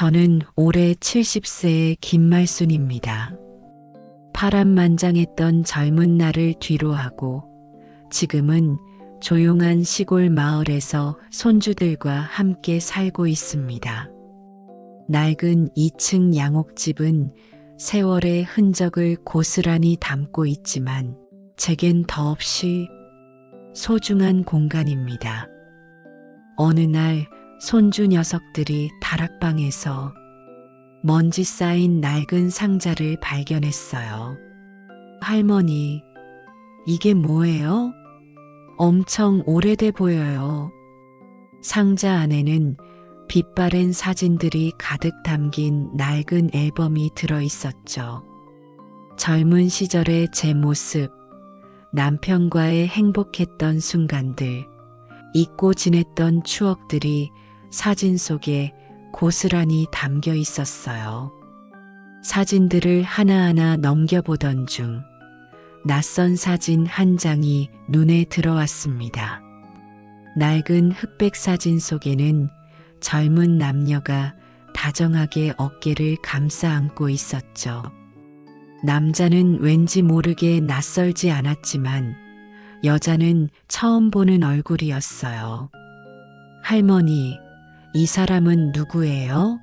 저는 올해 70세의 김말순입니다. 파란만장했던 젊은 날을 뒤로하고 지금은 조용한 시골 마을에서 손주들과 함께 살고 있습니다. 낡은 2층 양옥집은 세월의 흔적을 고스란히 담고 있지만 제겐 더없이 소중한 공간입니다. 어느 날 손주 녀석들이 다락방에서 먼지 쌓인 낡은 상자를 발견했어요. 할머니, 이게 뭐예요? 엄청 오래돼 보여요. 상자 안에는 빛바랜 사진들이 가득 담긴 낡은 앨범이 들어 있었죠. 젊은 시절의 제 모습, 남편과의 행복했던 순간들, 잊고 지냈던 추억들이 사진 속에 고스란히 담겨 있었어요. 사진들을 하나하나 넘겨보던 중 낯선 사진 한 장이 눈에 들어왔습니다. 낡은 흑백 사진 속에는 젊은 남녀가 다정하게 어깨를 감싸 안고 있었죠. 남자는 왠지 모르게 낯설지 않았지만 여자는 처음 보는 얼굴이었어요. 할머니, 이 사람은 누구예요?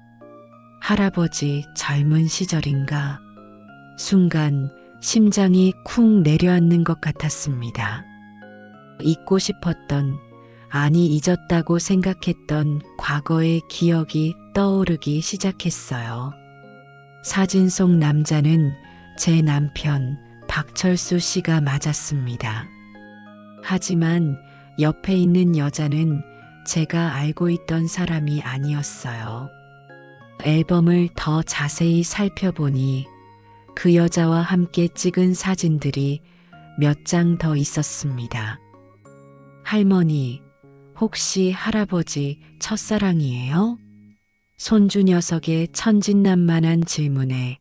할아버지 젊은 시절인가? 순간 심장이 쿵 내려앉는 것 같았습니다. 잊고 싶었던, 아니 잊었다고 생각했던 과거의 기억이 떠오르기 시작했어요. 사진 속 남자는 제 남편 박철수 씨가 맞았습니다. 하지만 옆에 있는 여자는 제가 알고 있던 사람이 아니었어요. 앨범을 더 자세히 살펴보니 그 여자와 함께 찍은 사진들이 몇 장 더 있었습니다. 할머니, 혹시 할아버지 첫사랑이에요? 손주 녀석의 천진난만한 질문에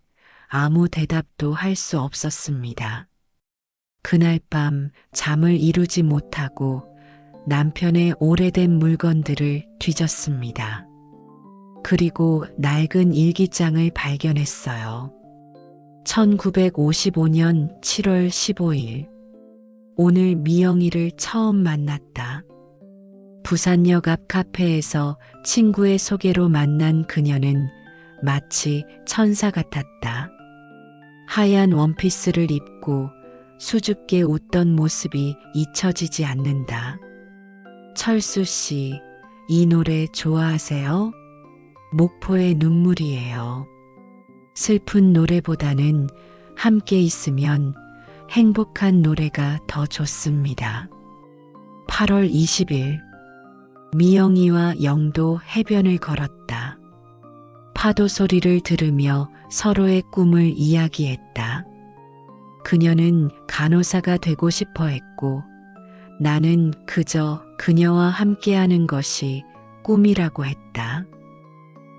아무 대답도 할 수 없었습니다. 그날 밤 잠을 이루지 못하고 남편의 오래된 물건들을 뒤졌습니다. 그리고 낡은 일기장을 발견했어요. 1955년 7월 15일. 오늘 미영이를 처음 만났다. 부산역 앞 카페에서 친구의 소개로 만난 그녀는 마치 천사 같았다. 하얀 원피스를 입고 수줍게 웃던 모습이 잊혀지지 않는다. 철수 씨, 이 노래 좋아하세요? 목포의 눈물이에요. 슬픈 노래보다는 함께 있으면 행복한 노래가 더 좋습니다. 8월 20일, 미영이와 영도 해변을 걸었다. 파도 소리를 들으며 서로의 꿈을 이야기했다. 그녀는 간호사가 되고 싶어 했고 나는 그저 그녀와 함께하는 것이 꿈이라고 했다.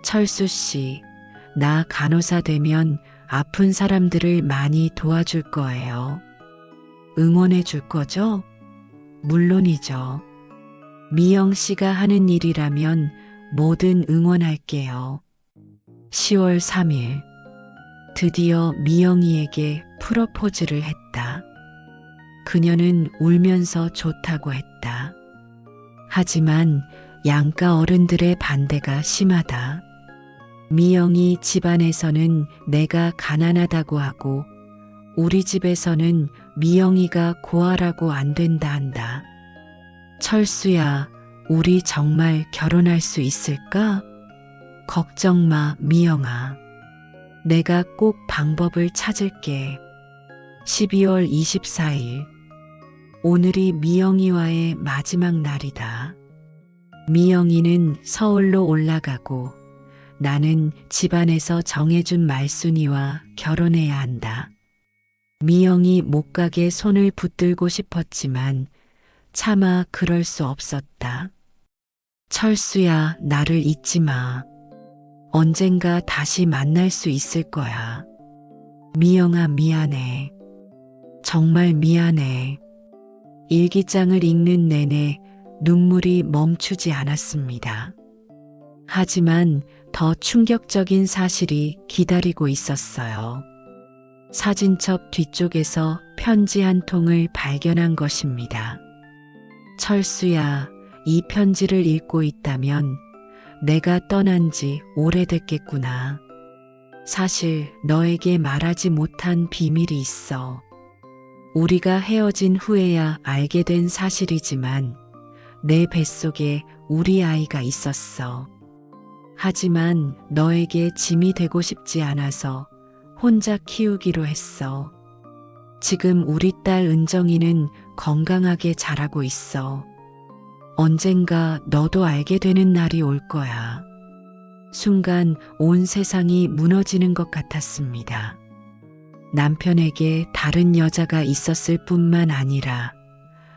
철수 씨, 나 간호사 되면 아픈 사람들을 많이 도와줄 거예요. 응원해 줄 거죠? 물론이죠. 미영 씨가 하는 일이라면 뭐든 응원할게요. 10월 3일. 드디어 미영이에게 프로포즈를 했다. 그녀는 울면서 좋다고 했다. 하지만 양가 어른들의 반대가 심하다. 미영이 집안에서는 내가 가난하다고 하고 우리 집에서는 미영이가 고아라고 안 된다 한다. 철수야, 우리 정말 결혼할 수 있을까? 걱정 마, 미영아. 내가 꼭 방법을 찾을게. 12월 24일. 오늘이 미영이와의 마지막 날이다. 미영이는 서울로 올라가고 나는 집안에서 정해준 말순이와 결혼해야 한다. 미영이 못 가게 손을 붙들고 싶었지만 차마 그럴 수 없었다. 철수야, 나를 잊지 마. 언젠가 다시 만날 수 있을 거야. 미영아, 미안해. 정말 미안해. 일기장을 읽는 내내 눈물이 멈추지 않았습니다. 하지만 더 충격적인 사실이 기다리고 있었어요. 사진첩 뒤쪽에서 편지 한 통을 발견한 것입니다. 철수야, 이 편지를 읽고 있다면 내가 떠난 지 오래됐겠구나. 사실 너에게 말하지 못한 비밀이 있어. 우리가 헤어진 후에야 알게 된 사실이지만 내 뱃속에 우리 아이가 있었어. 하지만 너에게 짐이 되고 싶지 않아서 혼자 키우기로 했어. 지금 우리 딸 은정이는 건강하게 자라고 있어. 언젠가 너도 알게 되는 날이 올 거야. 순간 온 세상이 무너지는 것 같았습니다. 남편에게 다른 여자가 있었을 뿐만 아니라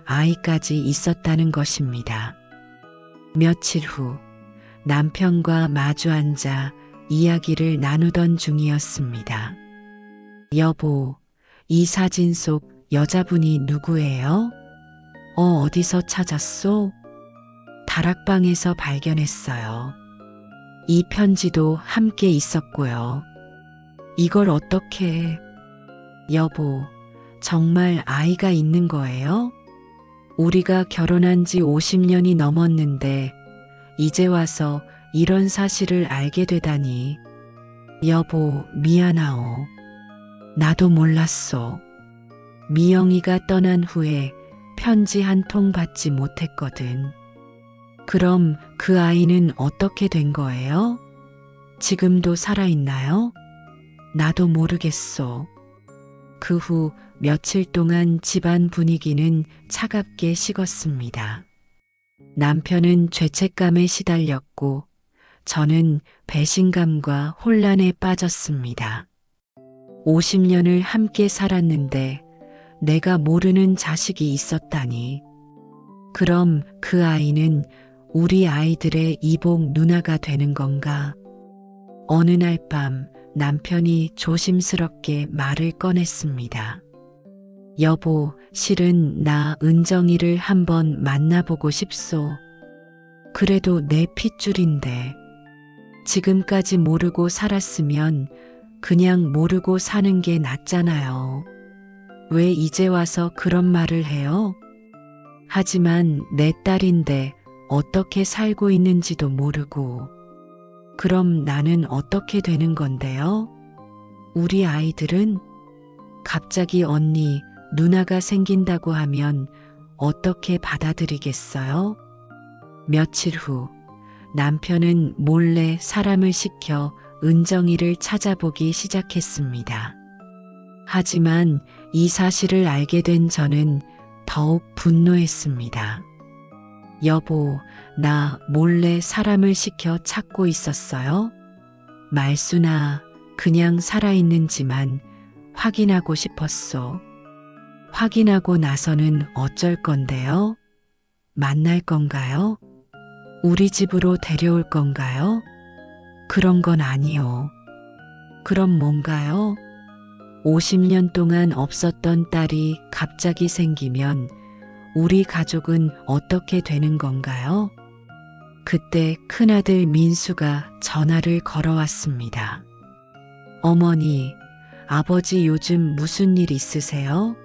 아이까지 있었다는 것입니다. 며칠 후 남편과 마주 앉아 이야기를 나누던 중이었습니다. 여보, 이 사진 속 여자분이 누구예요? 어디서 찾았소? 다락방에서 발견했어요. 이 편지도 함께 있었고요. 이걸 어떻게 해? 여보, 정말 아이가 있는 거예요? 우리가 결혼한 지 50년이 넘었는데 이제 와서 이런 사실을 알게 되다니. 여보, 미안하오. 나도 몰랐소. 미영이가 떠난 후에 편지 한 통 받지 못했거든. 그럼 그 아이는 어떻게 된 거예요? 지금도 살아있나요? 나도 모르겠소. 그 후 며칠 동안 집안 분위기는 차갑게 식었습니다. 남편은 죄책감에 시달렸고 저는 배신감과 혼란에 빠졌습니다. 50년을 함께 살았는데 내가 모르는 자식이 있었다니. 그럼 그 아이는 우리 아이들의 이복 누나가 되는 건가? 어느 날 밤 남편이 조심스럽게 말을 꺼냈습니다. 여보, 실은 나 은정이를 한번 만나보고 싶소. 그래도 내 핏줄인데. 지금까지 모르고 살았으면 그냥 모르고 사는 게 낫잖아요. 왜 이제 와서 그런 말을 해요? 하지만 내 딸인데 어떻게 살고 있는지도 모르고. 그럼 나는 어떻게 되는 건데요? 우리 아이들은? 갑자기 언니, 누나가 생긴다고 하면 어떻게 받아들이겠어요? 며칠 후 남편은 몰래 사람을 시켜 은정이를 찾아보기 시작했습니다. 하지만 이 사실을 알게 된 저는 더욱 분노했습니다. 여보, 나 몰래 사람을 시켜 찾고 있었어요? 말수나 그냥 살아있는지만 확인하고 싶었소. 확인하고 나서는 어쩔 건데요? 만날 건가요? 우리 집으로 데려올 건가요? 그런 건 아니요. 그럼 뭔가요? 50년 동안 없었던 딸이 갑자기 생기면 우리 가족은 어떻게 되는 건가요? 그때 큰아들 민수가 전화를 걸어왔습니다. 어머니, 아버지 요즘 무슨 일 있으세요?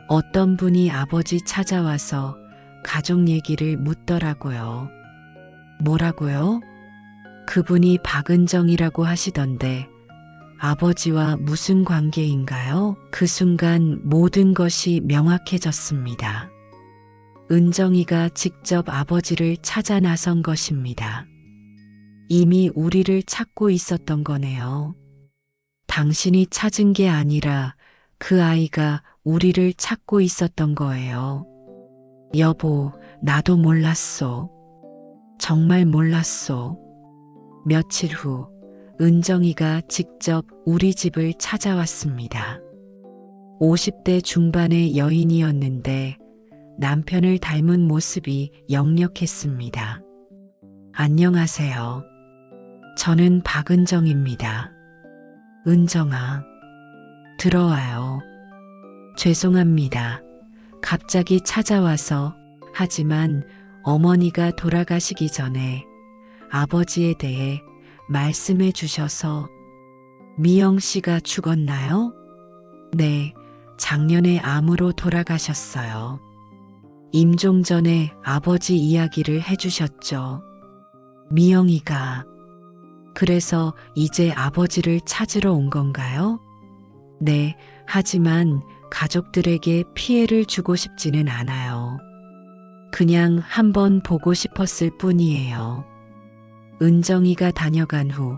어떤 분이 아버지 찾아와서 가족 얘기를 묻더라고요. 뭐라고요? 그분이 박은정이라고 하시던데 아버지와 무슨 관계인가요? 그 순간 모든 것이 명확해졌습니다. 은정이가 직접 아버지를 찾아 나선 것입니다. 이미 우리를 찾고 있었던 거네요. 당신이 찾은 게 아니라 그 아이가 우리를 찾고 있었던 거예요. 여보, 나도 몰랐소. 정말 몰랐소. 며칠 후 은정이가 직접 우리 집을 찾아왔습니다. 50대 중반의 여인이었는데 남편을 닮은 모습이 역력했습니다. 안녕하세요. 저는 박은정입니다. 은정아, 들어와요. 죄송합니다. 갑자기 찾아와서. 하지만 어머니가 돌아가시기 전에 아버지에 대해 말씀해 주셔서 미영 씨가 죽었나요? 네, 작년에 암으로 돌아가셨어요. 임종 전에 아버지 이야기를 해주셨죠. 미영이가. 그래서 이제 아버지를 찾으러 온 건가요? 네, 하지만 가족들에게 피해를 주고 싶지는 않아요. 그냥 한번 보고 싶었을 뿐이에요. 은정이가 다녀간 후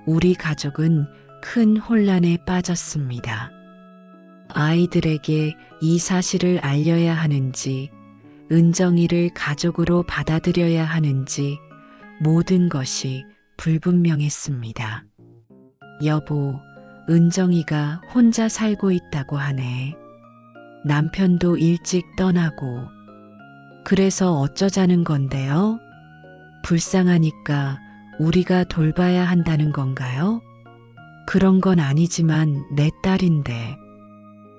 우리 가족은 큰 혼란에 빠졌습니다. 아이들에게 이 사실을 알려야 하는지, 은정이를 가족으로 받아들여야 하는지 모든 것이 불분명했습니다. 여보, 은정이가 혼자 살고 있다고 하네. 남편도 일찍 떠나고. 그래서 어쩌자는 건데요? 불쌍하니까 우리가 돌봐야 한다는 건가요? 그런 건 아니지만 내 딸인데.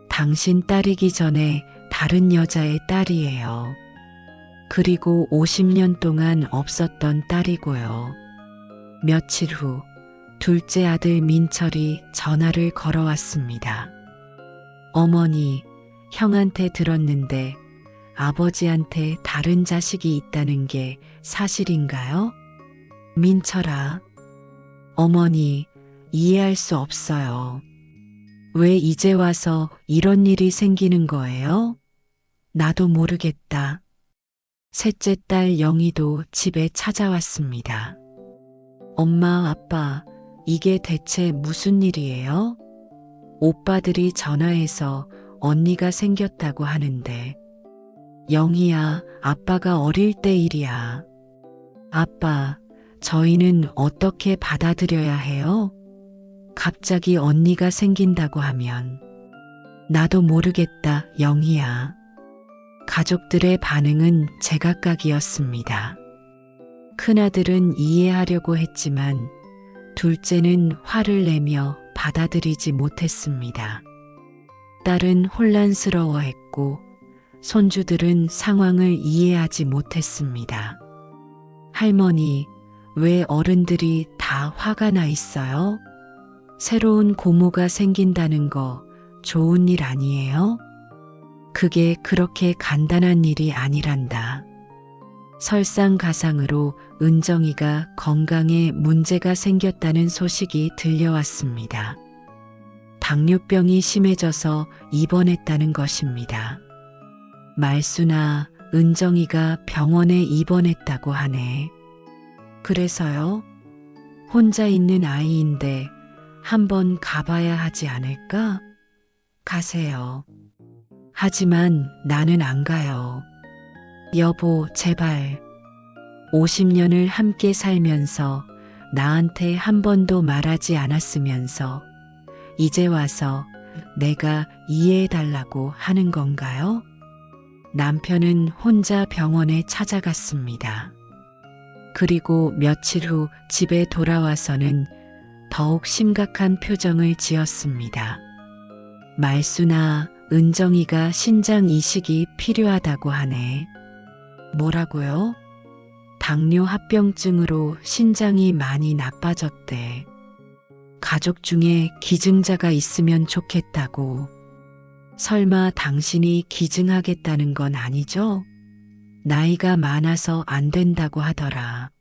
당신 딸이기 전에 다른 여자의 딸이에요. 그리고 50년 동안 없었던 딸이고요. 며칠 후 둘째 아들 민철이 전화를 걸어왔습니다. 어머니, 형한테 들었는데 아버지한테 다른 자식이 있다는 게 사실인가요? 민철아, 어머니, 이해할 수 없어요. 왜 이제 와서 이런 일이 생기는 거예요? 나도 모르겠다. 셋째 딸 영희도 집에 찾아왔습니다. 엄마, 아빠, 이게 대체 무슨 일이에요? 오빠들이 전화해서 언니가 생겼다고 하는데. 영희야, 아빠가 어릴 때 일이야. 아빠, 저희는 어떻게 받아들여야 해요? 갑자기 언니가 생긴다고 하면. 나도 모르겠다, 영희야. 가족들의 반응은 제각각이었습니다. 큰아들은 이해하려고 했지만 둘째는 화를 내며 받아들이지 못했습니다. 딸은 혼란스러워했고 손주들은 상황을 이해하지 못했습니다. 할머니, 왜 어른들이 다 화가 나 있어요? 새로운 고모가 생긴다는 거 좋은 일 아니에요? 그게 그렇게 간단한 일이 아니란다. 설상가상으로 은정이가 건강에 문제가 생겼다는 소식이 들려왔습니다. 당뇨병이 심해져서 입원했다는 것입니다. 말수나 은정이가 병원에 입원했다고 하네. 그래서요? 혼자 있는 아이인데 한번 가봐야 하지 않을까? 가세요. 하지만 나는 안 가요. 여보, 제발. 50년을 함께 살면서 나한테 한 번도 말하지 않았으면서 이제 와서 내가 이해해달라고 하는 건가요? 남편은 혼자 병원에 찾아갔습니다. 그리고 며칠 후 집에 돌아와서는 더욱 심각한 표정을 지었습니다. 말수나 은정이가 신장 이식이 필요하다고 하네. 뭐라고요? 당뇨 합병증으로 신장이 많이 나빠졌대. 가족 중에 기증자가 있으면 좋겠다고. 설마 당신이 기증하겠다는 건 아니죠? 나이가 많아서 안 된다고 하더라.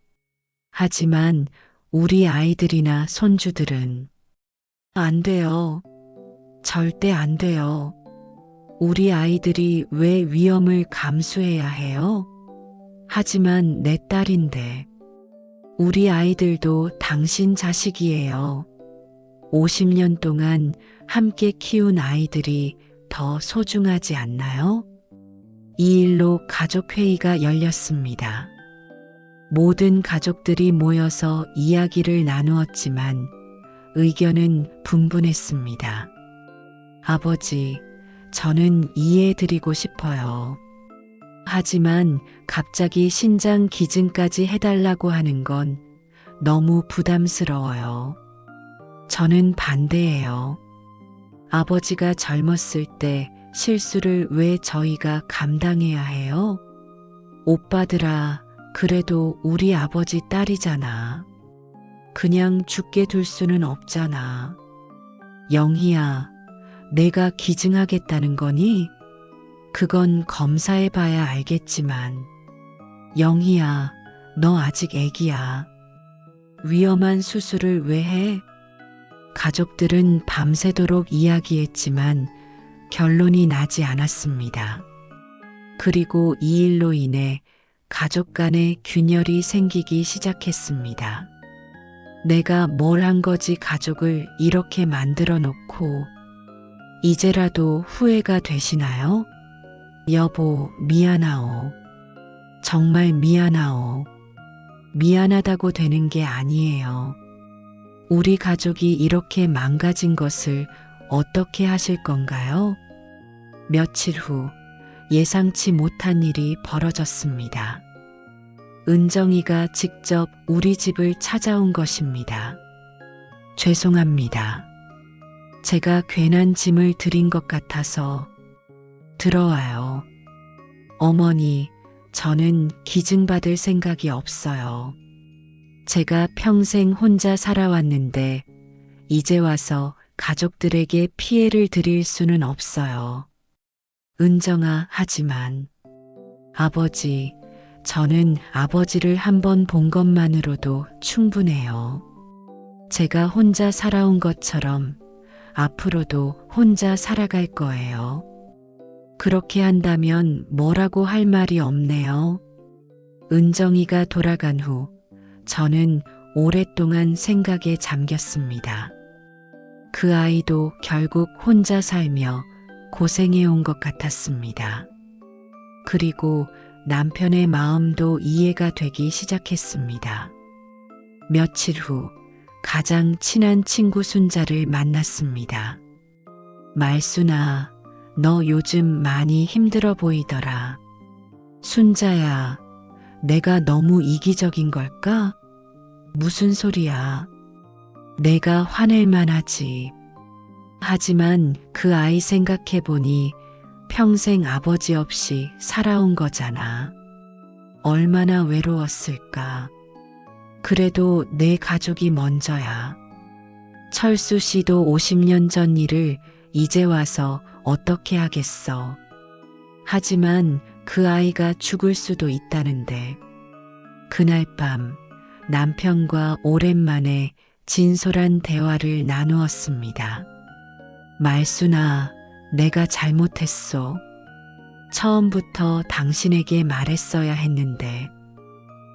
하지만 우리 아이들이나 손주들은 안 돼요. 절대 안 돼요. 우리 아이들이 왜 위험을 감수해야 해요? 하지만 내 딸인데. 우리 아이들도 당신 자식이에요. 50년 동안 함께 키운 아이들이 더 소중하지 않나요? 이 일로 가족회의가 열렸습니다. 모든 가족들이 모여서 이야기를 나누었지만 의견은 분분했습니다. 아버지, 저는 이해해드리고 싶어요. 하지만 갑자기 신장 기증까지 해달라고 하는 건 너무 부담스러워요. 저는 반대해요. 아버지가 젊었을 때 실수를 왜 저희가 감당해야 해요? 오빠들아, 그래도 우리 아버지 딸이잖아. 그냥 죽게 둘 수는 없잖아. 영희야, 내가 기증하겠다는 거니? 그건 검사해봐야 알겠지만. 영희야, 너 아직 애기야. 위험한 수술을 왜 해? 가족들은 밤새도록 이야기했지만 결론이 나지 않았습니다. 그리고 이 일로 인해 가족 간의 균열이 생기기 시작했습니다. 내가 뭘 한 거지 가족을 이렇게 만들어 놓고. 이제라도 후회가 되시나요? 여보, 미안하오. 정말 미안하오. 미안하다고 되는 게 아니에요. 우리 가족이 이렇게 망가진 것을 어떻게 하실 건가요? 며칠 후 예상치 못한 일이 벌어졌습니다. 은정이가 직접 우리 집을 찾아온 것입니다. 죄송합니다. 제가 괜한 짐을 드린 것 같아서. 들어와요. 어머니, 저는 기증받을 생각이 없어요. 제가 평생 혼자 살아왔는데 이제 와서 가족들에게 피해를 드릴 수는 없어요. 은정아, 하지만. 아버지, 저는 아버지를 한 번 본 것만으로도 충분해요. 제가 혼자 살아온 것처럼 앞으로도 혼자 살아갈 거예요. 그렇게 한다면 뭐라고 할 말이 없네요. 은정이가 돌아간 후 저는 오랫동안 생각에 잠겼습니다. 그 아이도 결국 혼자 살며 고생해온 것 같았습니다. 그리고 남편의 마음도 이해가 되기 시작했습니다. 며칠 후 가장 친한 친구 순자를 만났습니다. 말순아, 너 요즘 많이 힘들어 보이더라. 순자야, 내가 너무 이기적인 걸까? 무슨 소리야. 내가 화낼만 하지. 하지만 그 아이 생각해보니 평생 아버지 없이 살아온 거잖아. 얼마나 외로웠을까. 그래도 내 가족이 먼저야. 철수 씨도 50년 전 일을 이제 와서 어떻게 하겠어. 하지만 그 아이가 죽을 수도 있다는데. 그날 밤 남편과 오랜만에 진솔한 대화를 나누었습니다. 말순아, 내가 잘못했어. 처음부터 당신에게 말했어야 했는데.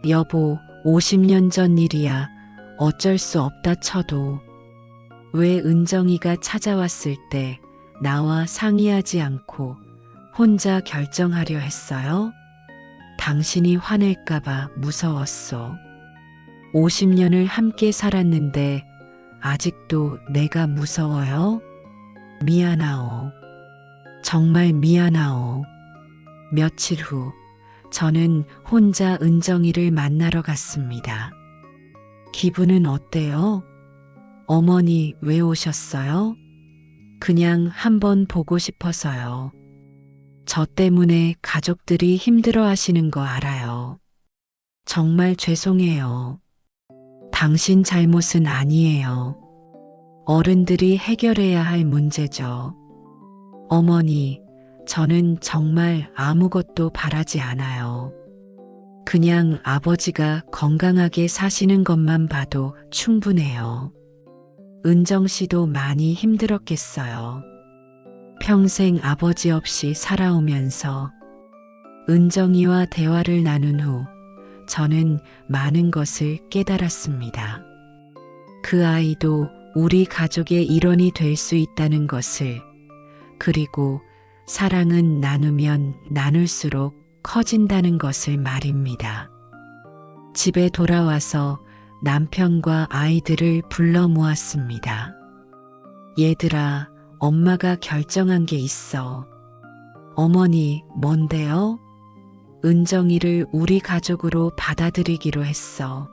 여보, 50년 전 일이야. 어쩔 수 없다 쳐도. 왜 은정이가 찾아왔을 때 나와 상의하지 않고 혼자 결정하려 했어요? 당신이 화낼까봐 무서웠어. 50년을 함께 살았는데 아직도 내가 무서워요? 미안하오. 정말 미안하오. 며칠 후 저는 혼자 은정이를 만나러 갔습니다. 기분은 어때요? 어머니, 왜 오셨어요? 그냥 한번 보고 싶어서요. 저 때문에 가족들이 힘들어 하시는 거 알아요. 정말 죄송해요. 당신 잘못은 아니에요. 어른들이 해결해야 할 문제죠. 어머니, 저는 정말 아무것도 바라지 않아요. 그냥 아버지가 건강하게 사시는 것만 봐도 충분해요. 은정 씨도 많이 힘들었겠어요. 평생 아버지 없이 살아오면서. 은정이와 대화를 나눈 후 저는 많은 것을 깨달았습니다. 그 아이도 우리 가족의 일원이 될 수 있다는 것을, 그리고 사랑은 나누면 나눌수록 커진다는 것을 말입니다. 집에 돌아와서 남편과 아이들을 불러 모았습니다. 얘들아, 엄마가 결정한 게 있어. 어머니, 뭔데요? 은정이를 우리 가족으로 받아들이기로 했어.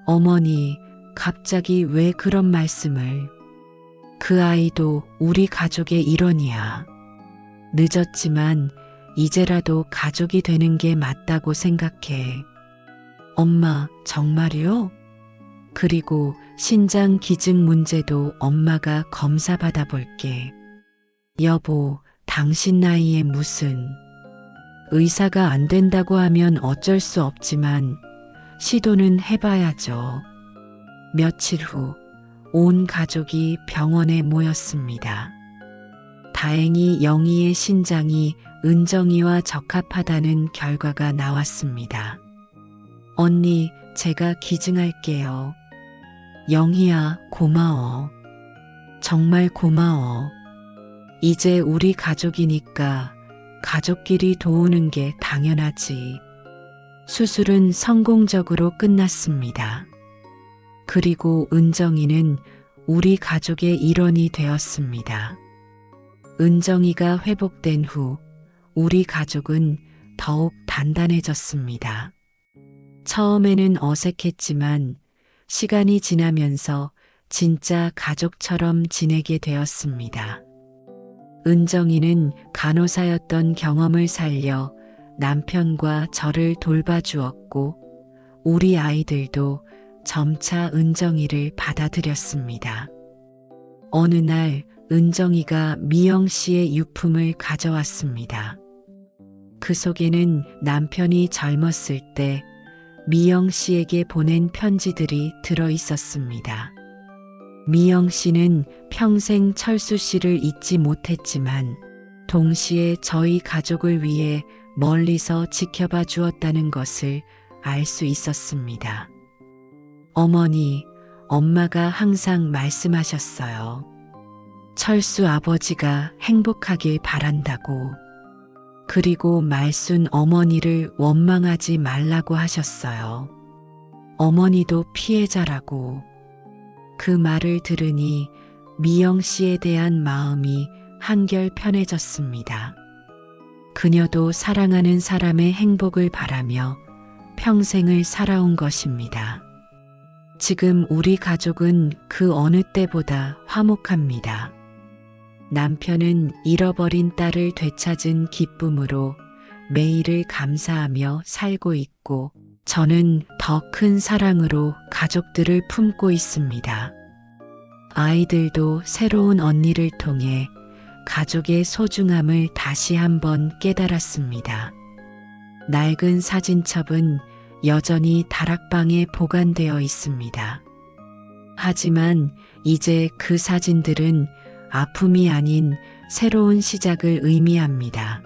어머니, 갑자기 왜 그런 말씀을. 그 아이도 우리 가족의 일원이야. 늦었지만 이제라도 가족이 되는 게 맞다고 생각해. 엄마, 정말요? 그리고 신장 기증 문제도 엄마가 검사 받아볼게. 여보, 당신 나이에 무슨. 의사가 안 된다고 하면 어쩔 수 없지만 시도는 해봐야죠. 며칠 후 온 가족이 병원에 모였습니다. 다행히 영희의 신장이 은정이와 적합하다는 결과가 나왔습니다. 언니, 제가 기증할게요. 영희야, 고마워. 정말 고마워. 이제 우리 가족이니까 가족끼리 도우는 게 당연하지. 수술은 성공적으로 끝났습니다. 그리고 은정이는 우리 가족의 일원이 되었습니다. 은정이가 회복된 후 우리 가족은 더욱 단단해졌습니다. 처음에는 어색했지만 시간이 지나면서 진짜 가족처럼 지내게 되었습니다. 은정이는 간호사였던 경험을 살려 남편과 저를 돌봐주었고 우리 아이들도 점차 은정이를 받아들였습니다. 어느 날 은정이가 미영 씨의 유품을 가져왔습니다. 그 속에는 남편이 젊었을 때 미영 씨에게 보낸 편지들이 들어 있었습니다. 미영 씨는 평생 철수 씨를 잊지 못했지만 동시에 저희 가족을 위해 멀리서 지켜봐 주었다는 것을 알 수 있었습니다. 어머니, 엄마가 항상 말씀하셨어요. 철수 아버지가 행복하길 바란다고. 그리고 말순 어머니를 원망하지 말라고 하셨어요. 어머니도 피해자라고. 그 말을 들으니 미영 씨에 대한 마음이 한결 편해졌습니다. 그녀도 사랑하는 사람의 행복을 바라며 평생을 살아온 것입니다. 지금 우리 가족은 그 어느 때보다 화목합니다. 남편은 잃어버린 딸을 되찾은 기쁨으로 매일을 감사하며 살고 있고 저는 더 큰 사랑으로 가족들을 품고 있습니다. 아이들도 새로운 언니를 통해 가족의 소중함을 다시 한번 깨달았습니다. 낡은 사진첩은 여전히 다락방에 보관되어 있습니다. 하지만 이제 그 사진들은 아픔이 아닌 새로운 시작을 의미합니다.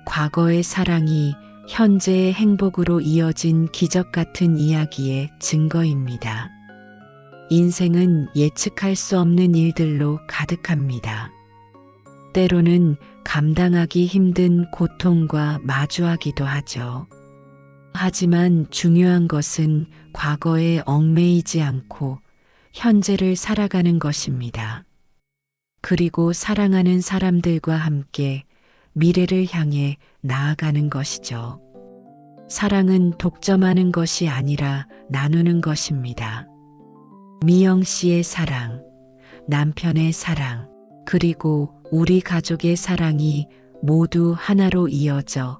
과거의 사랑이 현재의 행복으로 이어진 기적 같은 이야기의 증거입니다. 인생은 예측할 수 없는 일들로 가득합니다. 때로는 감당하기 힘든 고통과 마주하기도 하죠. 하지만 중요한 것은 과거에 얽매이지 않고 현재를 살아가는 것입니다. 그리고 사랑하는 사람들과 함께 미래를 향해 나아가는 것이죠. 사랑은 독점하는 것이 아니라 나누는 것입니다. 미영 씨의 사랑, 남편의 사랑, 그리고 우리 가족의 사랑이 모두 하나로 이어져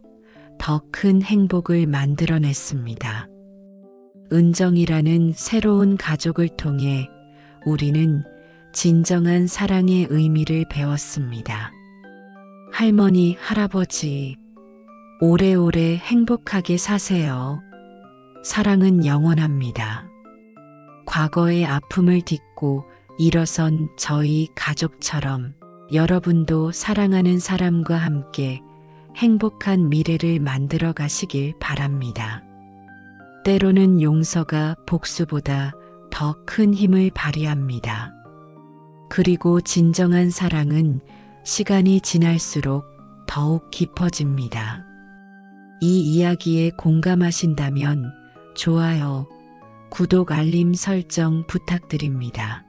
더 큰 행복을 만들어냈습니다. 은정이라는 새로운 가족을 통해 우리는 진정한 사랑의 의미를 배웠습니다. 할머니, 할아버지, 오래오래 행복하게 사세요. 사랑은 영원합니다. 과거의 아픔을 딛고 일어선 저희 가족처럼 여러분도 사랑하는 사람과 함께 행복한 미래를 만들어 가시길 바랍니다. 때로는 용서가 복수보다 더 큰 힘을 발휘합니다. 그리고 진정한 사랑은 시간이 지날수록 더욱 깊어집니다. 이 이야기에 공감하신다면 좋아요, 구독, 알림 설정 부탁드립니다.